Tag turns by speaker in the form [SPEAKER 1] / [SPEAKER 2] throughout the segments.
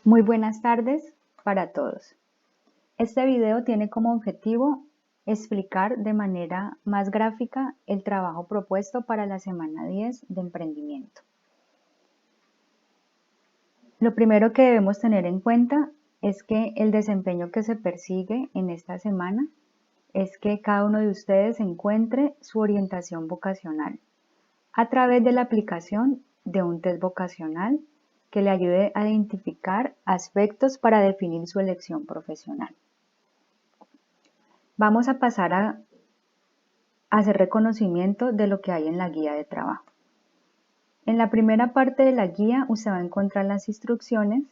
[SPEAKER 1] Muy buenas tardes para todos. Este video tiene como objetivo explicar de manera más gráfica el trabajo propuesto para la semana 10 de emprendimiento. Lo primero que debemos tener en cuenta es que el desempeño que se persigue en esta semana es que cada uno de ustedes encuentre su orientación vocacional a través de la aplicación de un test vocacional que le ayude a identificar aspectos para definir su elección profesional. Vamos a pasar a hacer reconocimiento de lo que hay en la guía de trabajo. En la primera parte de la guía usted va a encontrar las instrucciones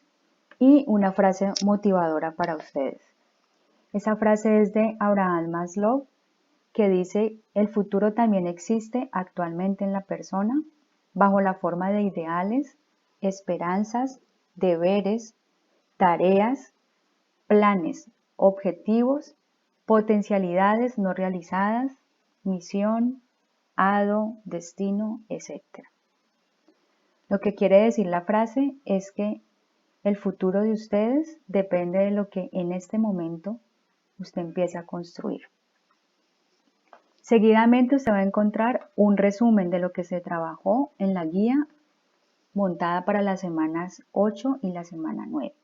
[SPEAKER 1] y una frase motivadora para ustedes. Esa frase es de Abraham Maslow, que dice: el futuro también existe actualmente en la persona, bajo la forma de ideales, esperanzas, deberes, tareas, planes, objetivos, potencialidades no realizadas, misión, hado, destino, etc. Lo que quiere decir la frase es que el futuro de ustedes depende de lo que en este momento usted empiece a construir. Seguidamente usted va a encontrar un resumen de lo que se trabajó en la guía montada para las semanas 8 y la semana 9.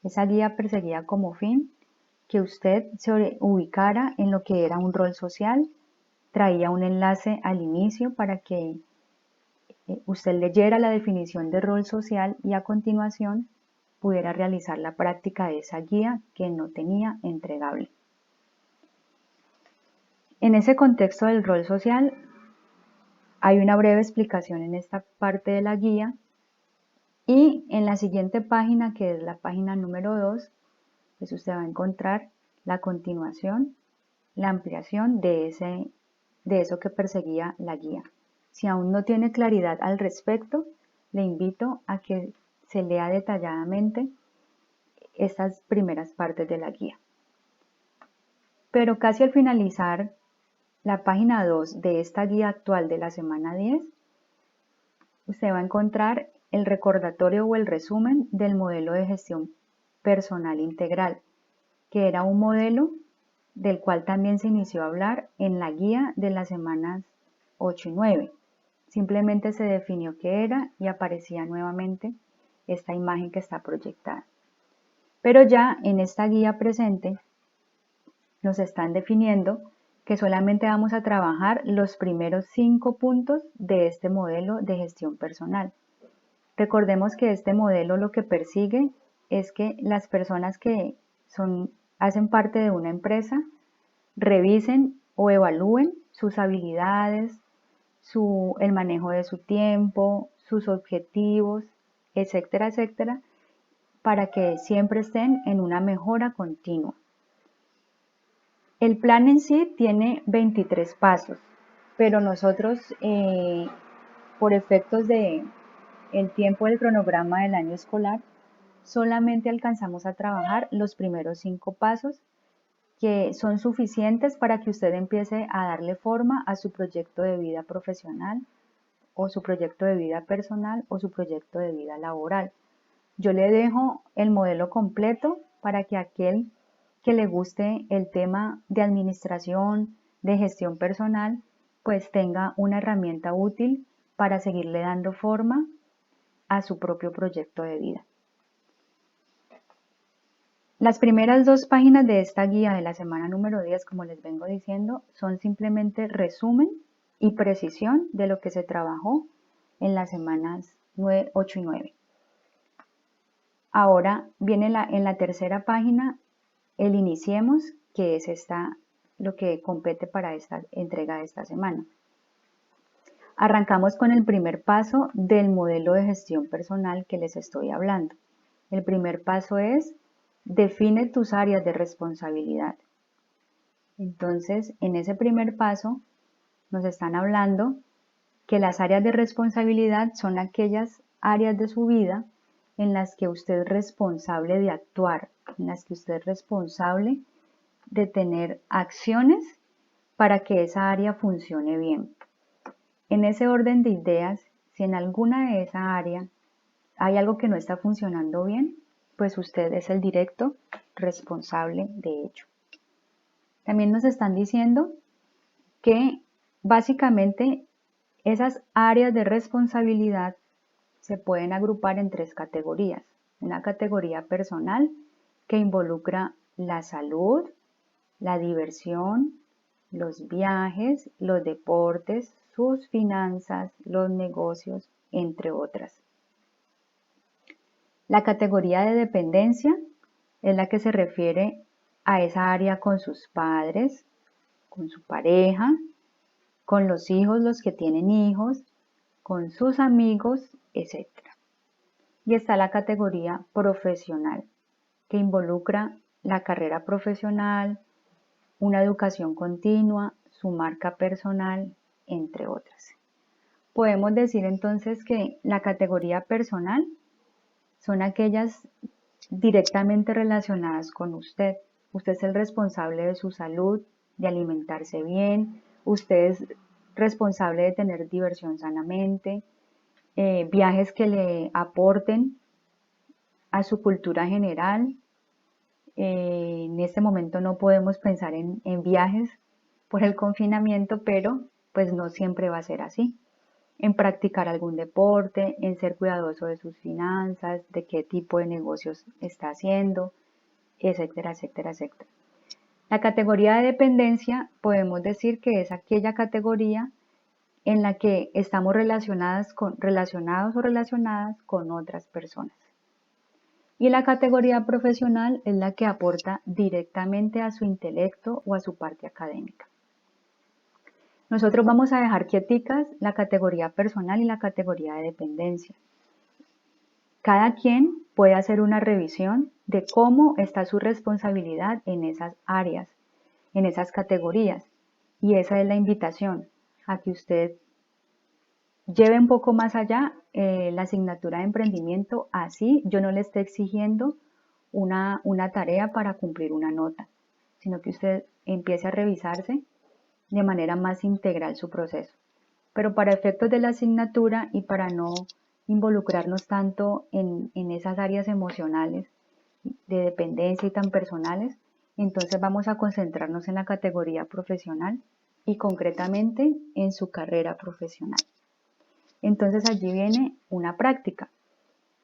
[SPEAKER 1] Esa guía perseguía como fin que usted se ubicara en lo que era un rol social, traía un enlace al inicio para que usted leyera la definición de rol social y a continuación pudiera realizar la práctica de esa guía que no tenía entregable. En ese contexto del rol social hay una breve explicación en esta parte de la guía y en la siguiente página, que es la página número 2, pues usted va a encontrar la continuación, la ampliación de eso que perseguía la guía. Si aún no tiene claridad al respecto, le invito a que se lea detalladamente estas primeras partes de la guía. Pero casi al finalizar la página 2 de esta guía actual de la semana 10, usted va a encontrar el recordatorio o el resumen del modelo de gestión personal integral, que era un modelo del cual también se inició a hablar en la guía de las semanas 8 y 9. Simplemente se definió qué era y aparecía nuevamente esta imagen que está proyectada. Pero ya en esta guía presente nos están definiendo que solamente vamos a trabajar los primeros 5 puntos de este modelo de gestión personal. Recordemos que este modelo lo que persigue es que las personas que hacen parte de una empresa revisen o evalúen sus habilidades, el manejo de su tiempo, sus objetivos, etcétera, etcétera, para que siempre estén en una mejora continua. El plan en sí tiene 23 pasos, pero nosotros, por efectos del tiempo del cronograma del año escolar, solamente alcanzamos a trabajar los primeros 5 pasos, que son suficientes para que usted empiece a darle forma a su proyecto de vida profesional o su proyecto de vida personal o su proyecto de vida laboral. Yo le dejo el modelo completo para que aquel que le guste el tema de administración, de gestión personal, pues tenga una herramienta útil para seguirle dando forma a su propio proyecto de vida. Las primeras 2 páginas de esta guía de la semana número 10, como les vengo diciendo, son simplemente resumen y precisión de lo que se trabajó en las semanas 8 y 9. Ahora viene en la tercera página el iniciemos, que es lo que compete para esta entrega de esta semana. Arrancamos con el primer paso del modelo de gestión personal que les estoy hablando. El primer paso es: define tus áreas de responsabilidad. Entonces, en ese primer paso nos están hablando que las áreas de responsabilidad son aquellas áreas de su vida en las que usted es responsable de actuar, en las que usted es responsable de tener acciones para que esa área funcione bien. En ese orden de ideas, si en alguna de esa área hay algo que no está funcionando bien, pues usted es el directo responsable de ello. También nos están diciendo que básicamente esas áreas de responsabilidad se pueden agrupar en 3 categorías. Una categoría personal que involucra la salud, la diversión, los viajes, los deportes, sus finanzas, los negocios, entre otras. La categoría de dependencia es la que se refiere a esa área con sus padres, con su pareja, con los hijos, los que tienen hijos, con sus amigos, etc. Y está la categoría profesional, que involucra la carrera profesional, una educación continua, su marca personal, entre otras. Podemos decir entonces que la categoría personal son aquellas directamente relacionadas con usted. Usted es el responsable de su salud, de alimentarse bien, usted es responsable de tener diversión sanamente, viajes que le aporten a su cultura general. En este momento no podemos pensar en viajes por el confinamiento, pero pues no siempre va a ser así. En practicar algún deporte, en ser cuidadoso de sus finanzas, de qué tipo de negocios está haciendo, etcétera, etcétera, etcétera. La categoría de dependencia podemos decir que es aquella categoría en la que estamos relacionados o relacionadas con otras personas. Y la categoría profesional es la que aporta directamente a su intelecto o a su parte académica. Nosotros vamos a dejar quieticas la categoría personal y la categoría de dependencia. Cada quien puede hacer una revisión de cómo está su responsabilidad en esas áreas, en esas categorías. Y esa es la invitación, a que usted lleve un poco más allá la asignatura de emprendimiento, así yo no le esté exigiendo una tarea para cumplir una nota, sino que usted empiece a revisarse de manera más integral su proceso. Pero para efectos de la asignatura y para no involucrarnos tanto en esas áreas emocionales de dependencia y tan personales, entonces vamos a concentrarnos en la categoría profesional y concretamente en su carrera profesional. Entonces allí viene una práctica.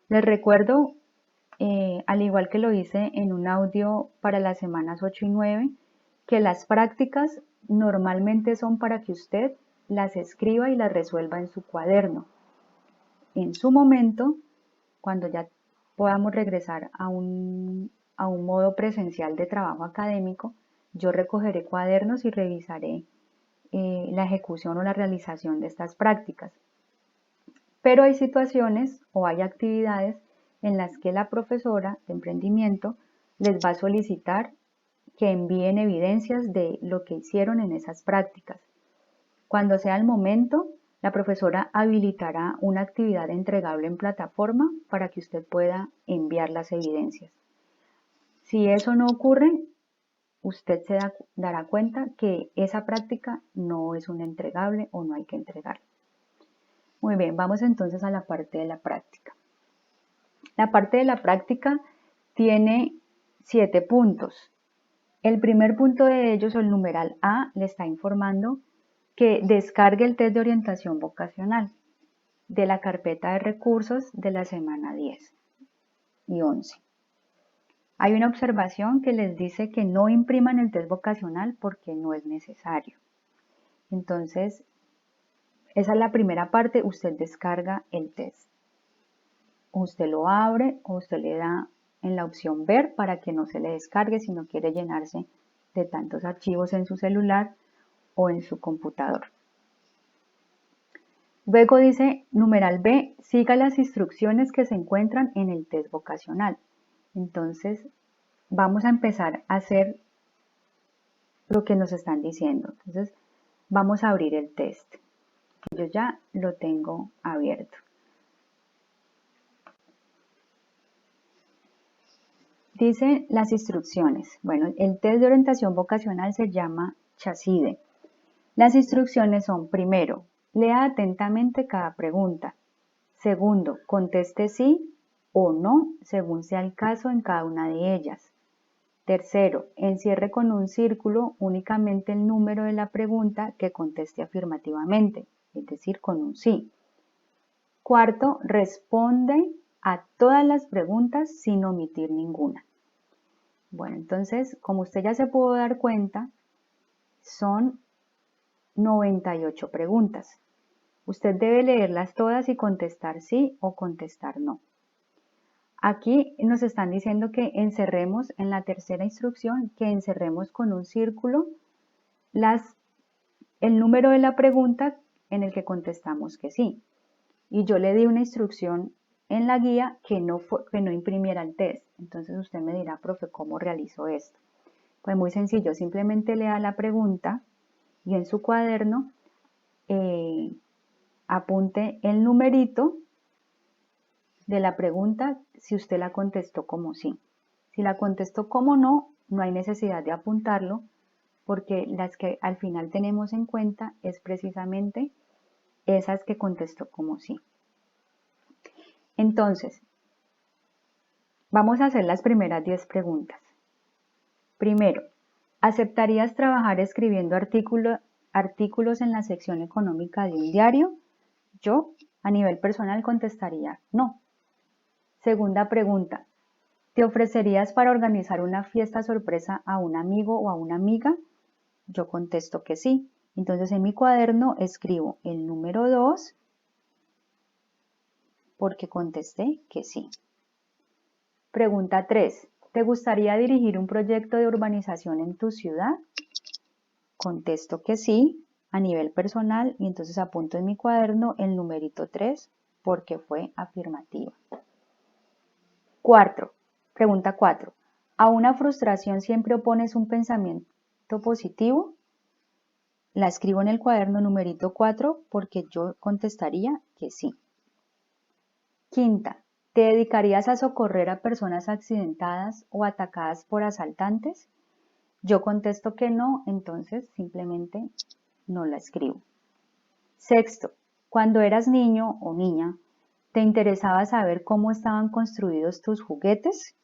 [SPEAKER 1] Les recuerdo, al igual que lo hice en un audio para las semanas 8 y 9, que las prácticas normalmente son para que usted las escriba y las resuelva en su cuaderno. En su momento, cuando ya podamos regresar a un modo presencial de trabajo académico, yo recogeré cuadernos y revisaré la ejecución o la realización de estas prácticas. Pero hay situaciones o hay actividades en las que la profesora de emprendimiento les va a solicitar que envíen evidencias de lo que hicieron en esas prácticas. Cuando sea el momento, la profesora habilitará una actividad entregable en plataforma para que usted pueda enviar las evidencias. Si eso no ocurre, usted se dará cuenta que esa práctica no es un entregable o no hay que entregarla. Muy bien, vamos entonces a la parte de la práctica. La parte de la práctica tiene 7 puntos. El primer punto de ellos, el numeral A, le está informando que descargue el test de orientación vocacional de la carpeta de recursos de la semana 10 y 11. Hay una observación que les dice que no impriman el test vocacional porque no es necesario. Entonces, esa es la primera parte, usted descarga el test. Usted lo abre o usted le da en la opción ver para que no se le descargue si no quiere llenarse de tantos archivos en su celular o en su computador. Luego dice, numeral B, siga las instrucciones que se encuentran en el test vocacional. Entonces, vamos a empezar a hacer lo que nos están diciendo. Entonces, vamos a abrir el test. Yo ya lo tengo abierto. Dice las instrucciones. Bueno, el test de orientación vocacional se llama CHASIDE. Las instrucciones son, primero, lea atentamente cada pregunta. Segundo, conteste sí o no, según sea el caso en cada una de ellas. Tercero, encierre con un círculo únicamente el número de la pregunta que conteste afirmativamente, es decir, con un sí. Cuarto, responde a todas las preguntas sin omitir ninguna. Bueno, entonces, como usted ya se pudo dar cuenta, son 98 preguntas. Usted debe leerlas todas y contestar sí o contestar no. Aquí nos están diciendo que encerremos, en la tercera instrucción, que encerremos con un círculo el número de la pregunta en el que contestamos que sí. Y yo le di una instrucción en la guía que no imprimiera el test. Entonces usted me dirá, profe, ¿cómo realizo esto? Pues muy sencillo, simplemente lea la pregunta y en su cuaderno apunte el numerito de la pregunta si usted la contestó como sí. Si la contestó como no, no hay necesidad de apuntarlo porque las que al final tenemos en cuenta es precisamente esas que contestó como sí. Entonces, vamos a hacer las primeras 10 preguntas. Primero, ¿aceptarías trabajar escribiendo artículos en la sección económica de un diario? Yo, a nivel personal, contestaría no. Segunda pregunta, ¿te ofrecerías para organizar una fiesta sorpresa a un amigo o a una amiga? Yo contesto que sí. Entonces en mi cuaderno escribo el número 2 porque contesté que sí. Pregunta 3. ¿Te gustaría dirigir un proyecto de urbanización en tu ciudad? Contesto que sí a nivel personal y entonces apunto en mi cuaderno el numerito 3 porque fue afirmativa. Pregunta 4. ¿A una frustración siempre opones un pensamiento positivo? La escribo en el cuaderno numerito 4 porque yo contestaría que sí. Quinta, ¿te dedicarías a socorrer a personas accidentadas o atacadas por asaltantes? Yo contesto que no, entonces simplemente no la escribo. Sexto, cuando eras niño o niña, ¿te interesaba saber cómo estaban construidos tus juguetes?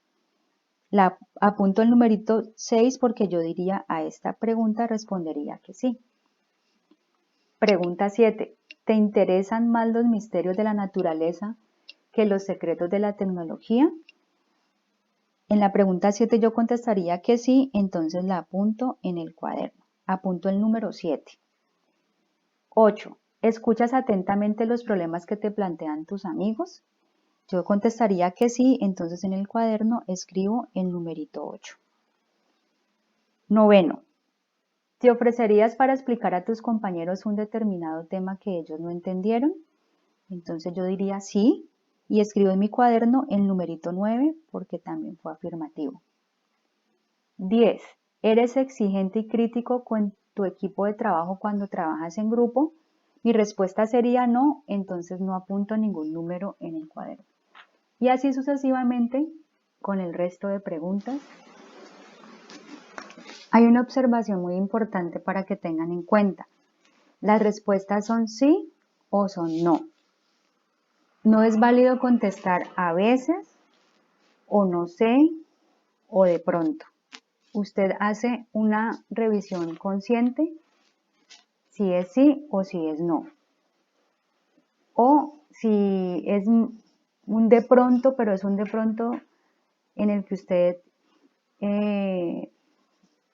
[SPEAKER 1] Apunto el numerito 6 porque yo diría a esta pregunta respondería que sí. Pregunta 7. ¿Te interesan más los misterios de la naturaleza que los secretos de la tecnología? En la pregunta 7 yo contestaría que sí, entonces la apunto en el cuaderno. Apunto el número 7. 8. ¿Escuchas atentamente los problemas que te plantean tus amigos? Yo contestaría que sí, entonces en el cuaderno escribo el numerito 8. Noveno. ¿Te ofrecerías para explicar a tus compañeros un determinado tema que ellos no entendieron? Entonces yo diría sí y escribo en mi cuaderno el numerito 9 porque también fue afirmativo. 10. ¿Eres exigente y crítico con tu equipo de trabajo cuando trabajas en grupo? Mi respuesta sería no, entonces no apunto ningún número en el cuaderno. Y así sucesivamente con el resto de preguntas. Hay una observación muy importante para que tengan en cuenta. Las respuestas son sí o son no. No es válido contestar a veces o no sé o de pronto. Usted hace una revisión consciente si es sí o si es no. O si es un de pronto, pero es un de pronto en el que usted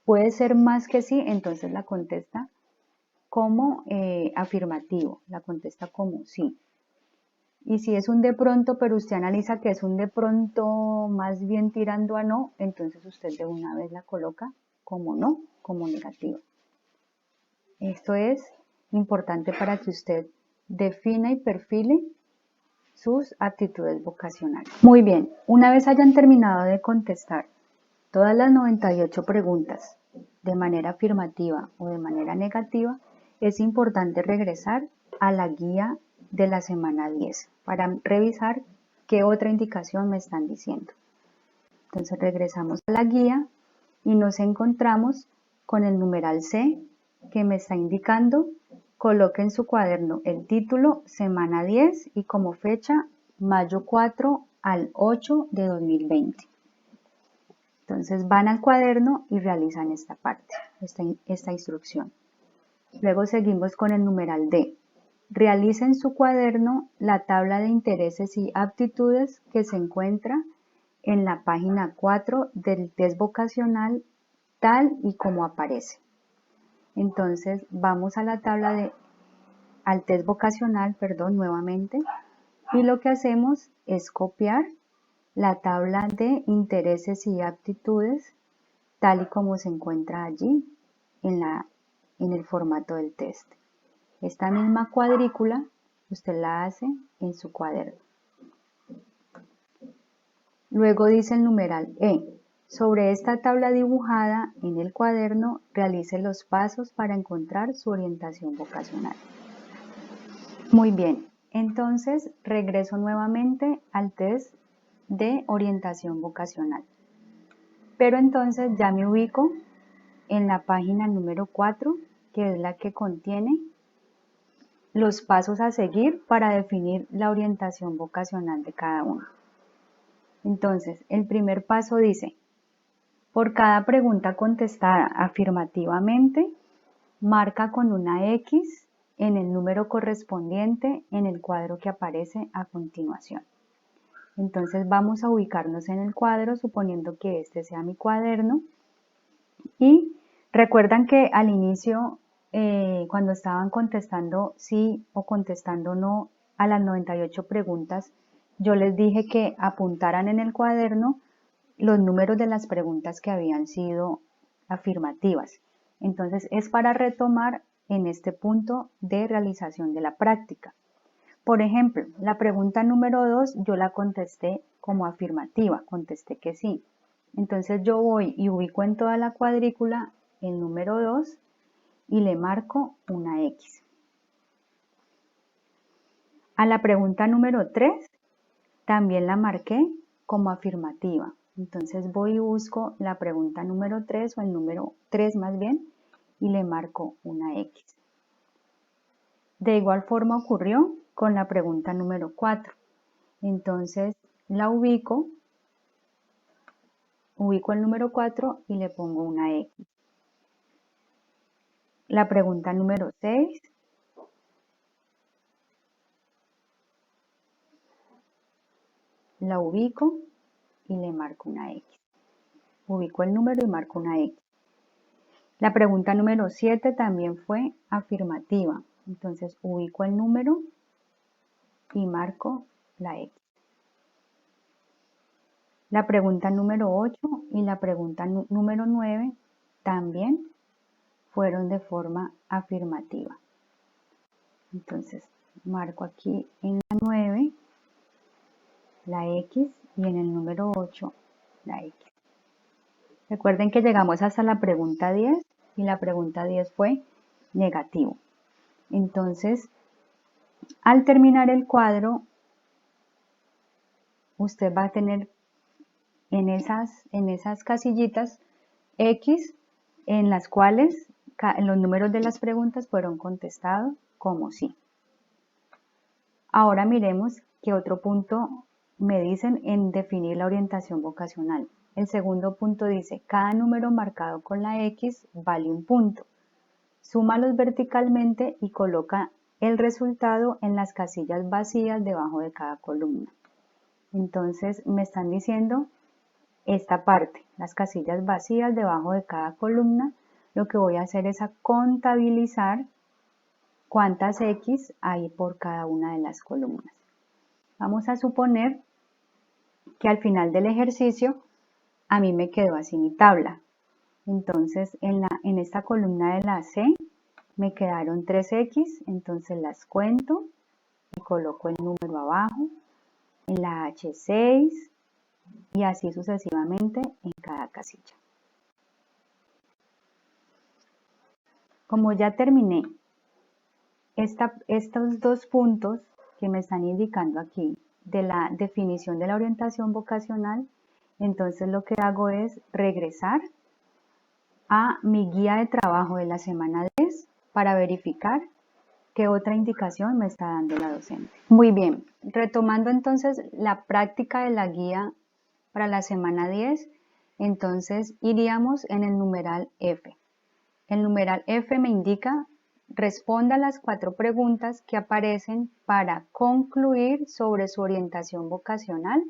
[SPEAKER 1] puede ser más que sí, entonces la contesta como afirmativo, la contesta como sí. Y si es un de pronto, pero usted analiza que es un de pronto más bien tirando a no, entonces usted de una vez la coloca como no, como negativa. Esto es importante para que usted defina y perfile sus aptitudes vocacionales. Muy bien, una vez hayan terminado de contestar todas las 98 preguntas de manera afirmativa o de manera negativa, es importante regresar a la guía de la semana 10 para revisar qué otra indicación me están diciendo. Entonces regresamos a la guía y nos encontramos con el numeral C que me está indicando coloque en su cuaderno el título semana 10 y como fecha mayo 4 al 8 de 2020. Entonces van al cuaderno y realizan esta parte, esta instrucción. Luego seguimos con el numeral D. Realice en su cuaderno la tabla de intereses y aptitudes que se encuentra en la página 4 del test vocacional tal y como aparece. Entonces vamos a la tabla al test vocacional, nuevamente, y lo que hacemos es copiar la tabla de intereses y aptitudes tal y como se encuentra allí en el formato del test. Esta misma cuadrícula usted la hace en su cuaderno. Luego dice el numeral E. Sobre esta tabla dibujada en el cuaderno, realice los pasos para encontrar su orientación vocacional. Muy bien, entonces regreso nuevamente al test de orientación vocacional. Pero entonces ya me ubico en la página número 4, que es la que contiene los pasos a seguir para definir la orientación vocacional de cada uno. Entonces, el primer paso dice, por cada pregunta contestada afirmativamente, marca con una X en el número correspondiente en el cuadro que aparece a continuación. Entonces vamos a ubicarnos en el cuadro, suponiendo que este sea mi cuaderno. Y recuerdan que al inicio, cuando estaban contestando sí o contestando no a las 98 preguntas, yo les dije que apuntaran en el cuaderno los números de las preguntas que habían sido afirmativas. Entonces es para retomar en este punto de realización de la práctica. Por ejemplo, la pregunta número 2 yo la contesté como afirmativa, contesté que sí. Entonces yo voy y ubico en toda la cuadrícula el número 2 y le marco una X. A la pregunta número 3 también la marqué como afirmativa. Entonces voy y busco la pregunta número 3 o el número 3 más bien y le marco una X. De igual forma ocurrió con la pregunta número 4. Entonces la ubico el número 4 y le pongo una X. La pregunta número 6, la ubico y le marco una X. Ubico el número y marco una X. La pregunta número 7 también fue afirmativa. Entonces ubico el número y marco la X. La pregunta número 8 y la pregunta número 9 también fueron de forma afirmativa. Entonces marco aquí en la 9 la X y en el número 8 la X. Recuerden que llegamos hasta la pregunta 10 y la pregunta 10 fue negativo. Entonces, al terminar el cuadro, usted va a tener en esas casillitas X en las cuales los números de las preguntas fueron contestados como sí. Ahora miremos qué otro punto me dicen en definir la orientación vocacional. El segundo punto dice, cada número marcado con la X vale un punto. Súmalos verticalmente y coloca el resultado en las casillas vacías debajo de cada columna. Entonces me están diciendo esta parte, las casillas vacías debajo de cada columna. Lo que voy a hacer es a contabilizar cuántas X hay por cada una de las columnas. Vamos a suponer que al final del ejercicio a mí me quedó así mi tabla. Entonces en esta columna de la C me quedaron 3X, entonces las cuento y coloco el número abajo, en la H 6 y así sucesivamente en cada casilla. Como ya terminé estos dos puntos que me están indicando aquí de la definición de la orientación vocacional, entonces lo que hago es regresar a mi guía de trabajo de la semana 10 para verificar ¿Qué otra indicación me está dando la docente? Muy bien, retomando entonces la práctica de la guía para la semana 10, entonces iríamos en el numeral F. El numeral F me indica: responda a las 4 preguntas que aparecen para concluir sobre su orientación vocacional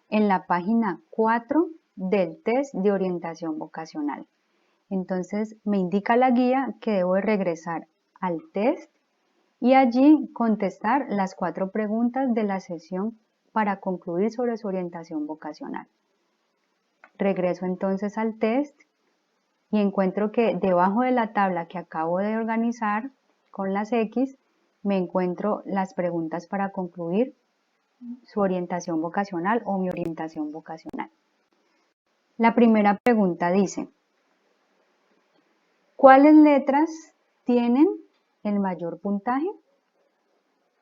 [SPEAKER 1] en la página 4 del test de orientación vocacional. Entonces me indica la guía que debo de regresar al test y allí contestar las 4 preguntas de la sesión para concluir sobre su orientación vocacional. Regreso entonces al test y encuentro que debajo de la tabla que acabo de organizar con las X, me encuentro las preguntas para concluir su orientación vocacional o mi orientación vocacional. La primera pregunta dice: ¿cuáles letras tienen el mayor puntaje?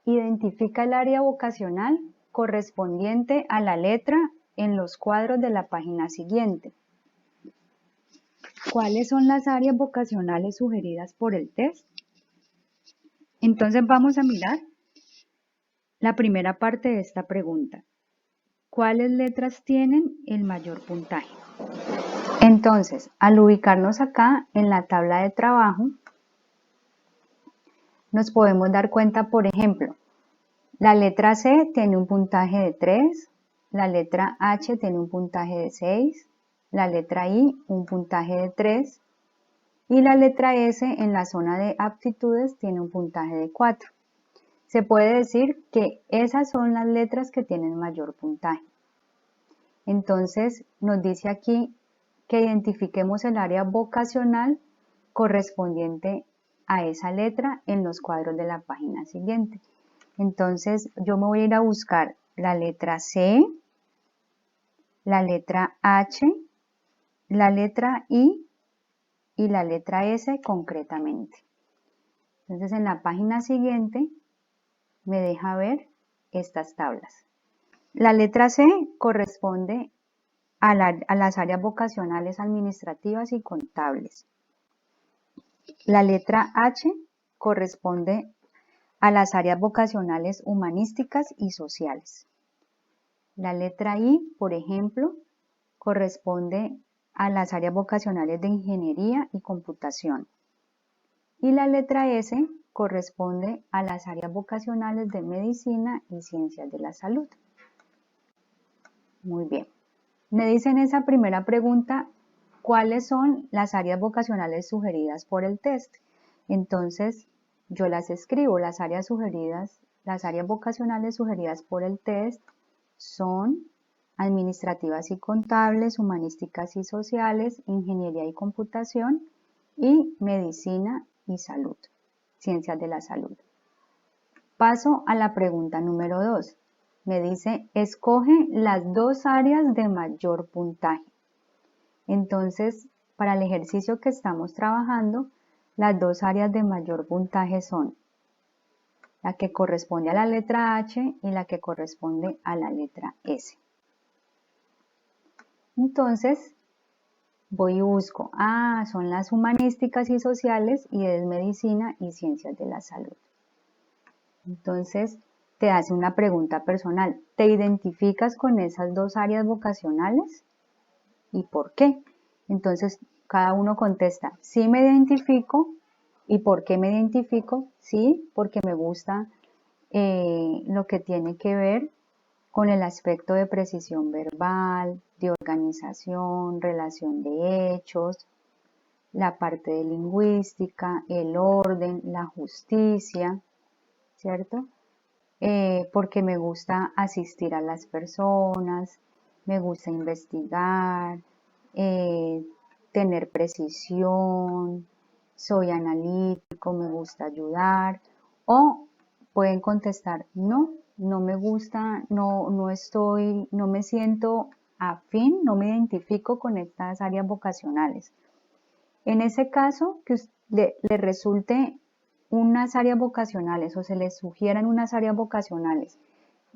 [SPEAKER 1] Identifica el área vocacional correspondiente a la letra en los cuadros de la página siguiente. ¿Cuáles son las áreas vocacionales sugeridas por el test? Entonces vamos a mirar la primera parte de esta pregunta. ¿Cuáles letras tienen el mayor puntaje? Entonces, al ubicarnos acá en la tabla de trabajo, nos podemos dar cuenta, por ejemplo, la letra C tiene un puntaje de 3, la letra H tiene un puntaje de 6, la letra I un puntaje de 3 y la letra S en la zona de aptitudes tiene un puntaje de 4. Se puede decir que esas son las letras que tienen mayor puntaje. Entonces nos dice aquí que identifiquemos el área vocacional correspondiente a esa letra en los cuadros de la página siguiente. Entonces yo me voy a ir a buscar la letra C, la letra H, la letra I y la letra S concretamente. Entonces en la página siguiente me deja ver estas tablas. La letra C corresponde a las áreas vocacionales administrativas y contables. La letra H corresponde a las áreas vocacionales humanísticas y sociales. La letra I, por ejemplo, corresponde a las áreas vocacionales de ingeniería y computación. Y la letra S corresponde a las áreas vocacionales de medicina y ciencias de la salud. Muy bien. Me dice en esa primera pregunta cuáles son las áreas vocacionales sugeridas por el test. Entonces yo las escribo. Las áreas vocacionales sugeridas por el test son administrativas y contables, humanísticas y sociales, ingeniería y computación y medicina y salud, ciencias de la salud. Paso a la pregunta número 2. Me dice, escoge las 2 áreas de mayor puntaje. Entonces, para el ejercicio que estamos trabajando, las 2 áreas de mayor puntaje son la que corresponde a la letra H y la que corresponde a la letra S. Entonces, voy y busco, son las humanísticas y sociales y es medicina y ciencias de la salud. Entonces, te hace una pregunta personal. ¿Te identificas con esas 2 áreas vocacionales? ¿Y por qué? Entonces, cada uno contesta, sí me identifico. ¿Y por qué me identifico? Sí, porque me gusta lo que tiene que ver con el aspecto de precisión verbal, de organización, relación de hechos, la parte de lingüística, el orden, la justicia, ¿cierto? Porque me gusta asistir a las personas, me gusta investigar, tener precisión, soy analítico, me gusta ayudar. O pueden contestar, no me gusta, no me siento afín, no me identifico con estas áreas vocacionales. En ese caso, que le resulte unas áreas vocacionales o se les sugieran unas áreas vocacionales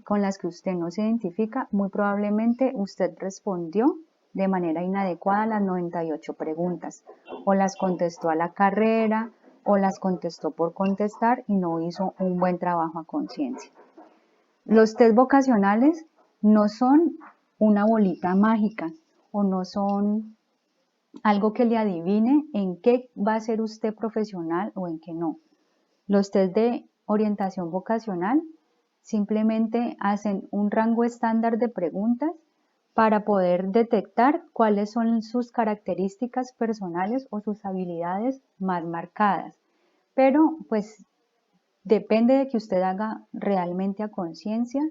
[SPEAKER 1] con las que usted no se identifica, muy probablemente usted respondió de manera inadecuada a las 98 preguntas o las contestó a la carrera o las contestó por contestar y no hizo un buen trabajo a conciencia. Los test vocacionales no son una bolita mágica o no son algo que le adivine en qué va a ser usted profesional o en qué no. Los test de orientación vocacional simplemente hacen un rango estándar de preguntas para poder detectar cuáles son sus características personales o sus habilidades más marcadas. Pero pues depende de que usted haga realmente a conciencia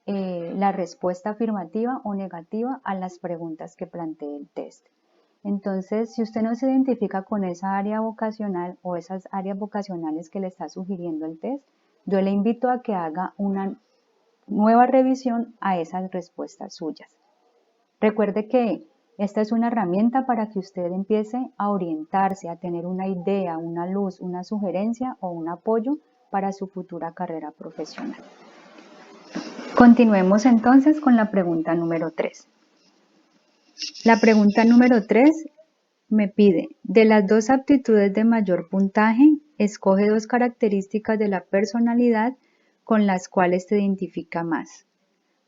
[SPEAKER 1] la respuesta afirmativa o negativa a las preguntas que plantee el test. Entonces, si usted no se identifica con esa área vocacional o esas áreas vocacionales que le está sugiriendo el test, yo le invito a que haga una nueva revisión a esas respuestas suyas. Recuerde que esta es una herramienta para que usted empiece a orientarse, a tener una idea, una luz, una sugerencia o un apoyo para su futura carrera profesional. Continuemos entonces con la pregunta número 3. La pregunta número 3 me pide, de las dos aptitudes de mayor puntaje, escoge dos características de la personalidad con las cuales te identifica más.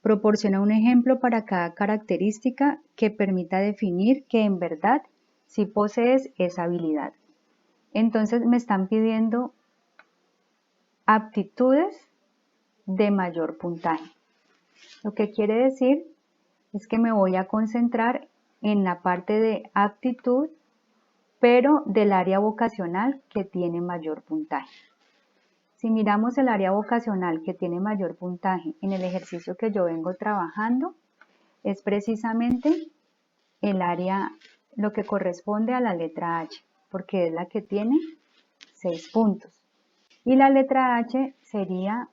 [SPEAKER 1] Proporciona un ejemplo para cada característica que permita definir que en verdad sí posees esa habilidad. Entonces me están pidiendo aptitudes de mayor puntaje. Lo que quiere decir es que me voy a concentrar en la parte de aptitud, pero del área vocacional que tiene mayor puntaje. Si miramos el área vocacional que tiene mayor puntaje en el ejercicio que yo vengo trabajando, es precisamente el área, lo que corresponde a la letra H, porque es la que tiene 6 puntos. Y la letra H sería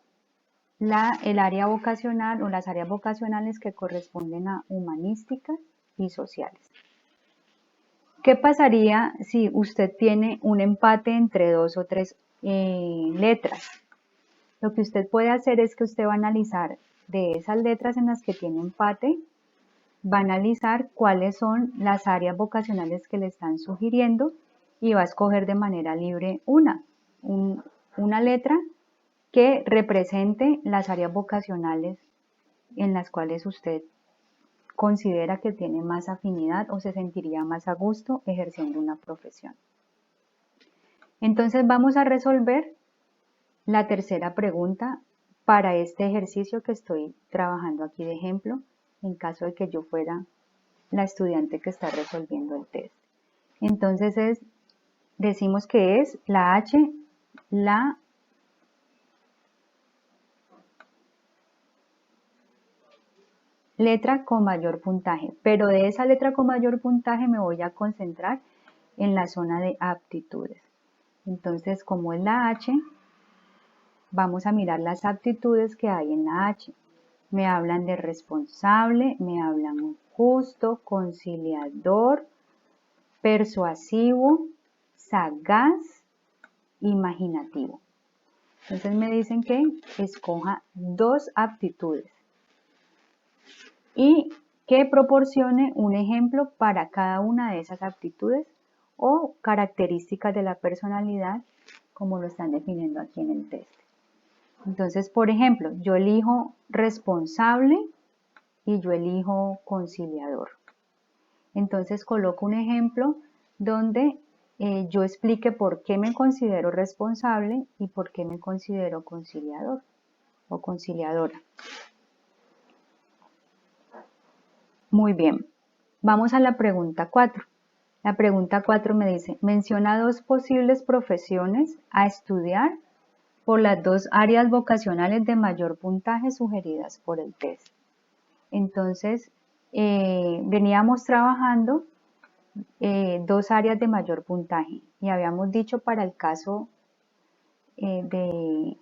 [SPEAKER 1] el área vocacional o las áreas vocacionales que corresponden a humanísticas y sociales. ¿Qué pasaría si usted tiene un empate entre 2 o 3 letras? Lo que usted puede hacer es que usted va a analizar de esas letras en las que tiene empate, va a analizar cuáles son las áreas vocacionales que le están sugiriendo y va a escoger de manera libre una letra que represente las áreas vocacionales en las cuales usted considera que tiene más afinidad o se sentiría más a gusto ejerciendo una profesión. Entonces vamos a resolver la tercera pregunta para este ejercicio que estoy trabajando aquí de ejemplo, en caso de que yo fuera la estudiante que está resolviendo el test. Entonces decimos que es la H, la letra con mayor puntaje, pero de esa letra con mayor puntaje me voy a concentrar en la zona de aptitudes. Entonces, como es la H, vamos a mirar las aptitudes que hay en la H. Me hablan de responsable, me hablan justo, conciliador, persuasivo, sagaz, imaginativo. Entonces me dicen que escoja dos aptitudes y que proporcione un ejemplo para cada una de esas aptitudes o características de la personalidad, como lo están definiendo aquí en el test. Entonces, por ejemplo, yo elijo responsable y yo elijo conciliador. Entonces coloco un ejemplo donde yo explique por qué me considero responsable y por qué me considero conciliador o conciliadora. Muy bien, vamos a la pregunta 4. La pregunta 4 me dice, menciona dos posibles profesiones a estudiar por las dos áreas vocacionales de mayor puntaje sugeridas por el test. Entonces, veníamos trabajando dos áreas de mayor puntaje y habíamos dicho para el caso de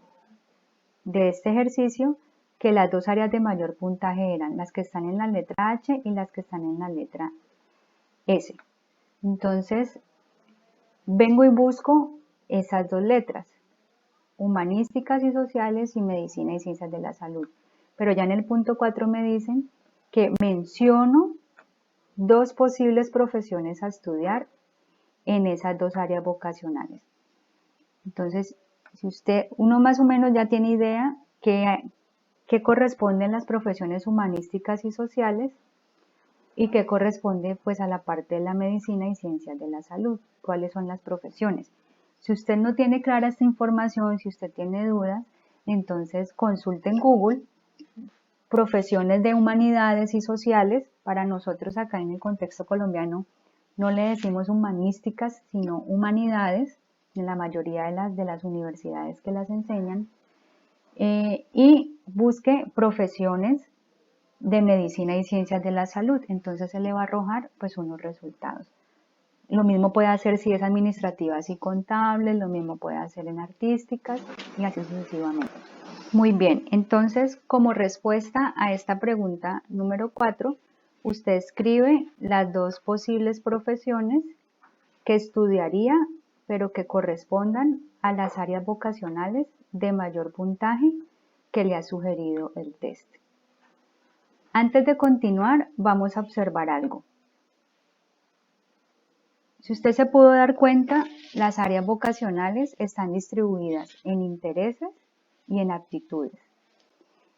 [SPEAKER 1] este ejercicio que las dos áreas de mayor puntaje eran las que están en la letra H y las que están en la letra S. Entonces, vengo y busco esas dos letras, humanísticas y sociales y medicina y ciencias de la salud. Pero ya en el punto 4 me dicen que menciono dos posibles profesiones a estudiar en esas dos áreas vocacionales. Entonces, si uno más o menos ya tiene idea qué corresponden las profesiones humanísticas y sociales y qué corresponde pues a la parte de la medicina y ciencias de la salud, cuáles son las profesiones. Si usted no tiene clara esta información, si usted tiene dudas, entonces consulte en Google profesiones de humanidades y sociales. Para nosotros acá en el contexto colombiano no le decimos humanísticas, sino humanidades, en la mayoría de las universidades que las enseñan, y busque profesiones de medicina y ciencias de la salud, entonces se le va a arrojar pues unos resultados. Lo mismo puede hacer si es administrativas y contables, lo mismo puede hacer en artísticas y así sucesivamente. Muy bien, entonces como respuesta a esta pregunta número 4, usted escribe las dos posibles profesiones que estudiaría, pero que correspondan a las áreas vocacionales de mayor puntaje que le ha sugerido el test. Antes de continuar, vamos a observar algo. Si usted se pudo dar cuenta, las áreas vocacionales están distribuidas en intereses y en aptitudes.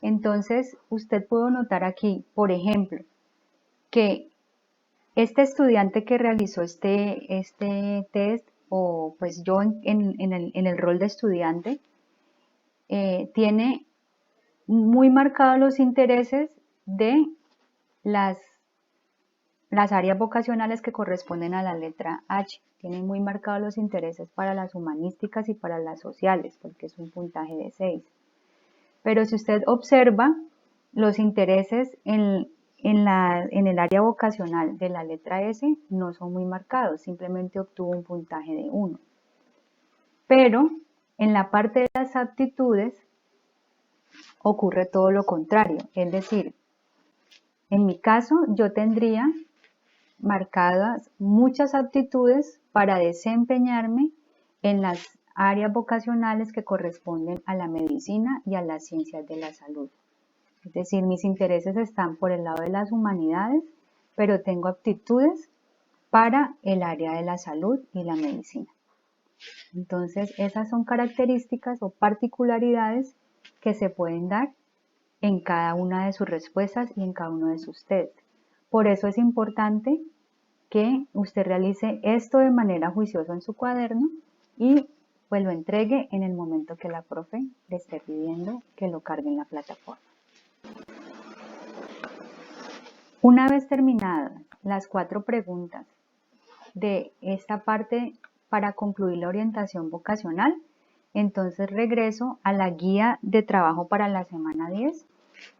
[SPEAKER 1] Entonces, usted pudo notar aquí, por ejemplo, que este estudiante que realizó este test, o pues yo en el rol de estudiante, tiene muy marcados los intereses de las áreas vocacionales que corresponden a la letra H. Tienen muy marcados los intereses para las humanísticas y para las sociales, porque es un puntaje de 6. Pero si usted observa, los intereses en el área vocacional de la letra S no son muy marcados, simplemente obtuvo un puntaje de 1. Pero en la parte de las aptitudes ocurre todo lo contrario, es decir, en mi caso yo tendría marcadas muchas aptitudes para desempeñarme en las áreas vocacionales que corresponden a la medicina y a las ciencias de la salud. Es decir, mis intereses están por el lado de las humanidades, pero tengo aptitudes para el área de la salud y la medicina. Entonces, esas son características o particularidades que se pueden dar en cada una de sus respuestas y en cada uno de sus test. Por eso es importante que usted realice esto de manera juiciosa en su cuaderno y pues lo entregue en el momento que la profe le esté pidiendo que lo cargue en la plataforma. Una vez terminadas las 4 preguntas de esta parte para concluir la orientación vocacional, entonces regreso a la guía de trabajo para la semana 10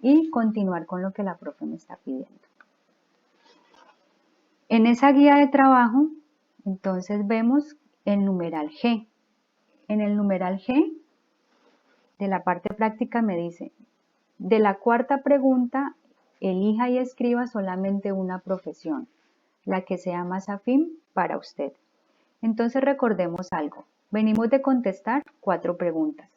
[SPEAKER 1] y continuar con lo que la profe me está pidiendo. En esa guía de trabajo, entonces vemos el numeral G. En el numeral G de la parte práctica me dice, de la 4ª pregunta, elija y escriba solamente una profesión, la que sea más afín para usted. Entonces recordemos algo, venimos de contestar 4 preguntas.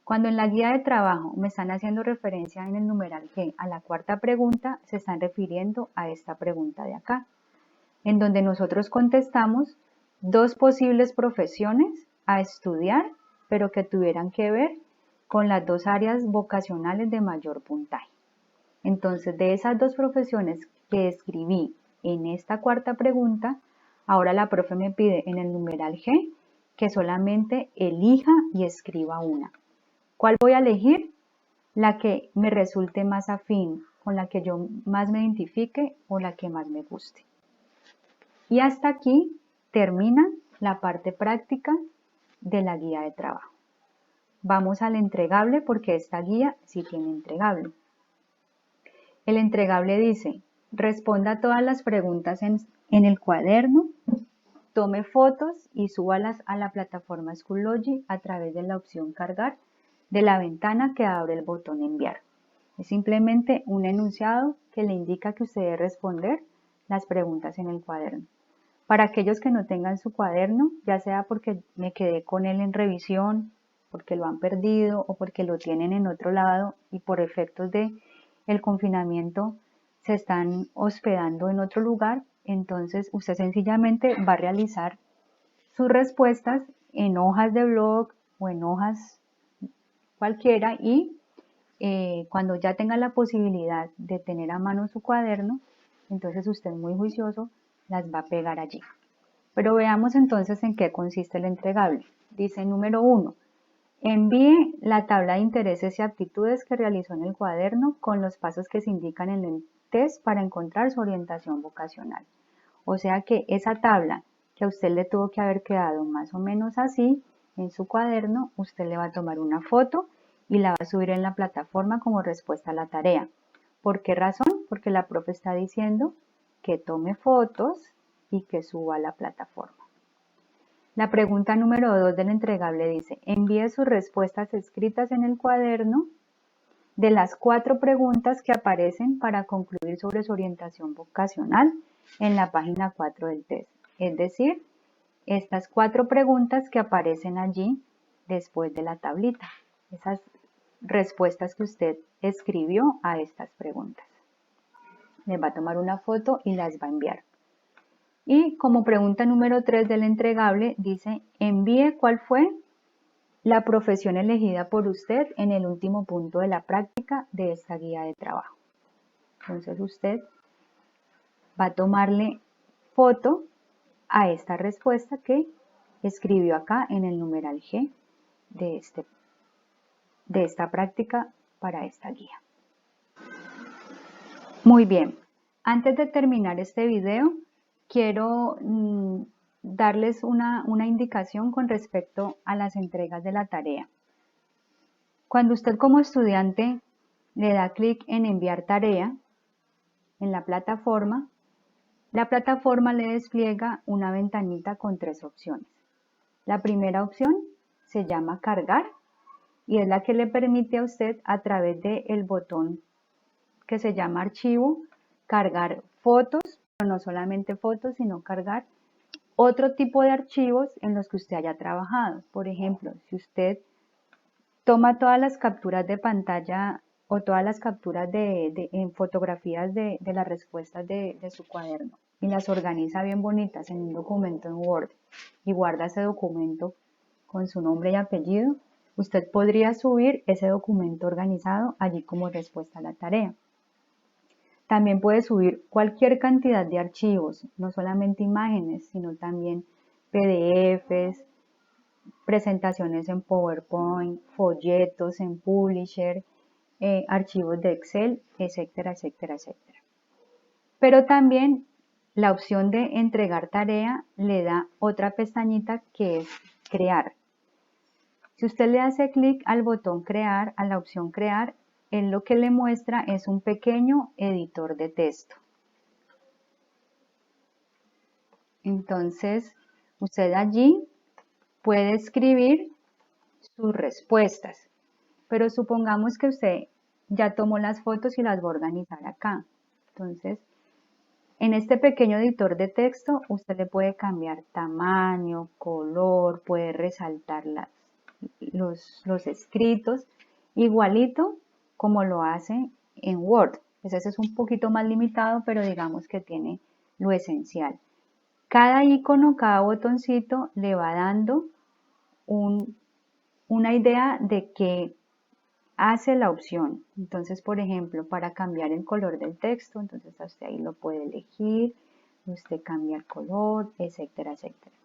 [SPEAKER 1] Cuando en la guía de trabajo me están haciendo referencia en el numeral G a la 4ª pregunta, se están refiriendo a esta pregunta de acá, en donde nosotros contestamos 2 posibles profesiones a estudiar, pero que tuvieran que ver con las 2 áreas vocacionales de mayor puntaje. Entonces, de esas 2 profesiones que escribí en esta 4ª pregunta, ahora la profe me pide en el numeral G que solamente elija y escriba una. ¿Cuál voy a elegir? La que me resulte más afín, con la que yo más me identifique o la que más me guste. Y hasta aquí termina la parte práctica de la guía de trabajo. Vamos al entregable porque esta guía sí tiene entregable. El entregable dice, responda todas las preguntas en el cuaderno, tome fotos y súbalas a la plataforma Schoology a través de la opción cargar de la ventana que abre el botón enviar. Es simplemente un enunciado que le indica que usted debe responder las preguntas en el cuaderno. Para aquellos que no tengan su cuaderno, ya sea porque me quedé con él en revisión, porque lo han perdido o porque lo tienen en otro lado y por efectos de el confinamiento se están hospedando en otro lugar, entonces usted sencillamente va a realizar sus respuestas en hojas de blog o en hojas cualquiera y cuando ya tenga la posibilidad de tener a mano su cuaderno, entonces usted muy juicioso las va a pegar allí. Pero veamos entonces en qué consiste el entregable. Dice número 1, envíe la tabla de intereses y aptitudes que realizó en el cuaderno con los pasos que se indican en el test para encontrar su orientación vocacional. O sea que esa tabla que a usted le tuvo que haber quedado más o menos así en su cuaderno, usted le va a tomar una foto y la va a subir en la plataforma como respuesta a la tarea. ¿Por qué razón? Porque la profe está diciendo que tome fotos y que suba a la plataforma. La pregunta número 2 del entregable dice, envíe sus respuestas escritas en el cuaderno de las 4 preguntas que aparecen para concluir sobre su orientación vocacional en la página 4 del test. Es decir, estas 4 preguntas que aparecen allí después de la tablita. Esas respuestas que usted escribió a estas preguntas. Les va a tomar una foto y las va a enviar. Y como pregunta número 3 del entregable dice, envíe cuál fue la profesión elegida por usted en el último punto de la práctica de esta guía de trabajo. Entonces usted va a tomarle foto a esta respuesta que escribió acá en el numeral G de esta práctica para esta guía. Muy bien, antes de terminar este video, quiero darles una indicación con respecto a las entregas de la tarea. Cuando usted como estudiante le da clic en enviar tarea en la plataforma le despliega una ventanita con 3 opciones. La primera opción se llama cargar y es la que le permite a usted a través del botón que se llama archivo, cargar fotos, pero no solamente fotos, sino cargar otro tipo de archivos en los que usted haya trabajado. Por ejemplo, si usted toma todas las capturas de pantalla o todas las capturas en fotografías de las respuestas de su cuaderno y las organiza bien bonitas en un documento en Word y guarda ese documento con su nombre y apellido, usted podría subir ese documento organizado allí como respuesta a la tarea. También puede subir cualquier cantidad de archivos, no solamente imágenes, sino también PDFs, presentaciones en PowerPoint, folletos en Publisher, archivos de Excel, etcétera, etcétera, etcétera. Pero también la opción de entregar tarea le da otra pestañita que es crear. Si usted le hace clic al botón crear, a la opción crear, él lo que le muestra es un pequeño editor de texto. Entonces, usted allí puede escribir sus respuestas, pero supongamos que usted ya tomó las fotos y las va a organizar acá. Entonces, en este pequeño editor de texto, usted le puede cambiar tamaño, color, puede resaltar los escritos, igualito como lo hace en Word. Ese es un poquito más limitado, pero digamos que tiene lo esencial. Cada icono, cada botoncito le va dando una idea de qué hace la opción. Entonces, por ejemplo, para cambiar el color del texto, entonces usted ahí lo puede elegir, usted cambia el color, etcétera, etcétera.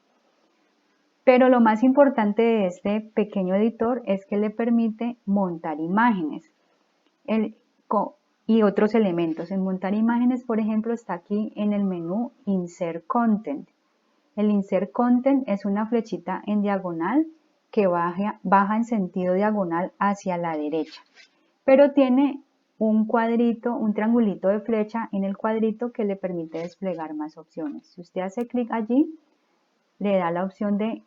[SPEAKER 1] Pero lo más importante de este pequeño editor es que le permite montar imágenes y otros elementos. En montar imágenes, por ejemplo, está aquí en el menú Insert Content. El Insert Content es una flechita en diagonal que baja en sentido diagonal hacia la derecha, pero tiene un cuadrito, un triangulito de flecha en el cuadrito que le permite desplegar más opciones. Si usted hace clic allí, le da la opción de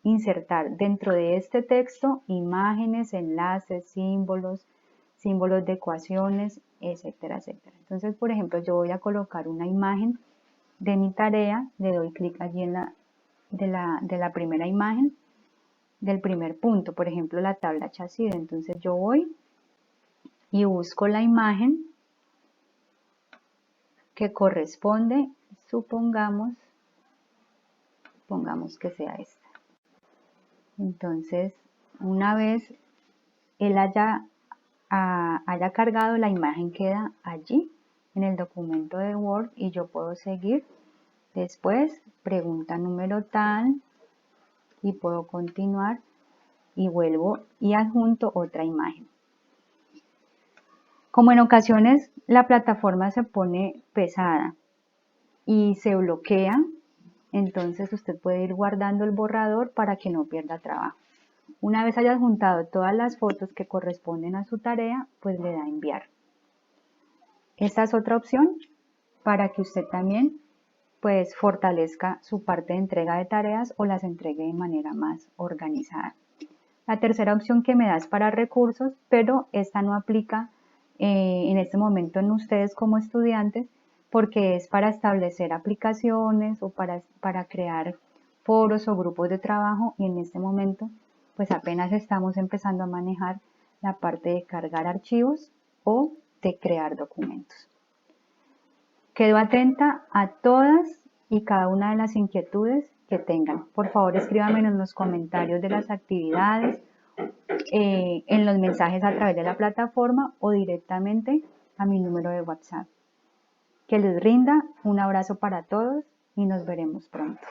[SPEAKER 1] insertar dentro de este texto imágenes, enlaces, símbolos de ecuaciones, etcétera, etcétera. Entonces, por ejemplo, yo voy a colocar una imagen de mi tarea, le doy clic allí en de la primera imagen, del primer punto, por ejemplo, la tabla chasis. Entonces yo voy y busco la imagen que corresponde, pongamos que sea esta. Entonces, una vez él haya cargado, la imagen queda allí en el documento de Word y yo puedo seguir. Después, pregunta número tal y puedo continuar y vuelvo y adjunto otra imagen. Como en ocasiones la plataforma se pone pesada y se bloquea, entonces usted puede ir guardando el borrador para que no pierda trabajo. Una vez haya adjuntado todas las fotos que corresponden a su tarea, pues le da a enviar. Esta es otra opción para que usted también pues fortalezca su parte de entrega de tareas o las entregue de manera más organizada. La tercera opción que me da es para recursos, pero esta no aplica en este momento en ustedes como estudiantes porque es para establecer aplicaciones o para crear foros o grupos de trabajo y en este momento pues apenas estamos empezando a manejar la parte de cargar archivos o de crear documentos. Quedo atenta a todas y cada una de las inquietudes que tengan. Por favor, escríbanme en los comentarios de las actividades, en los mensajes a través de la plataforma o directamente a mi número de WhatsApp. Que les rinda, un abrazo para todos y nos veremos pronto.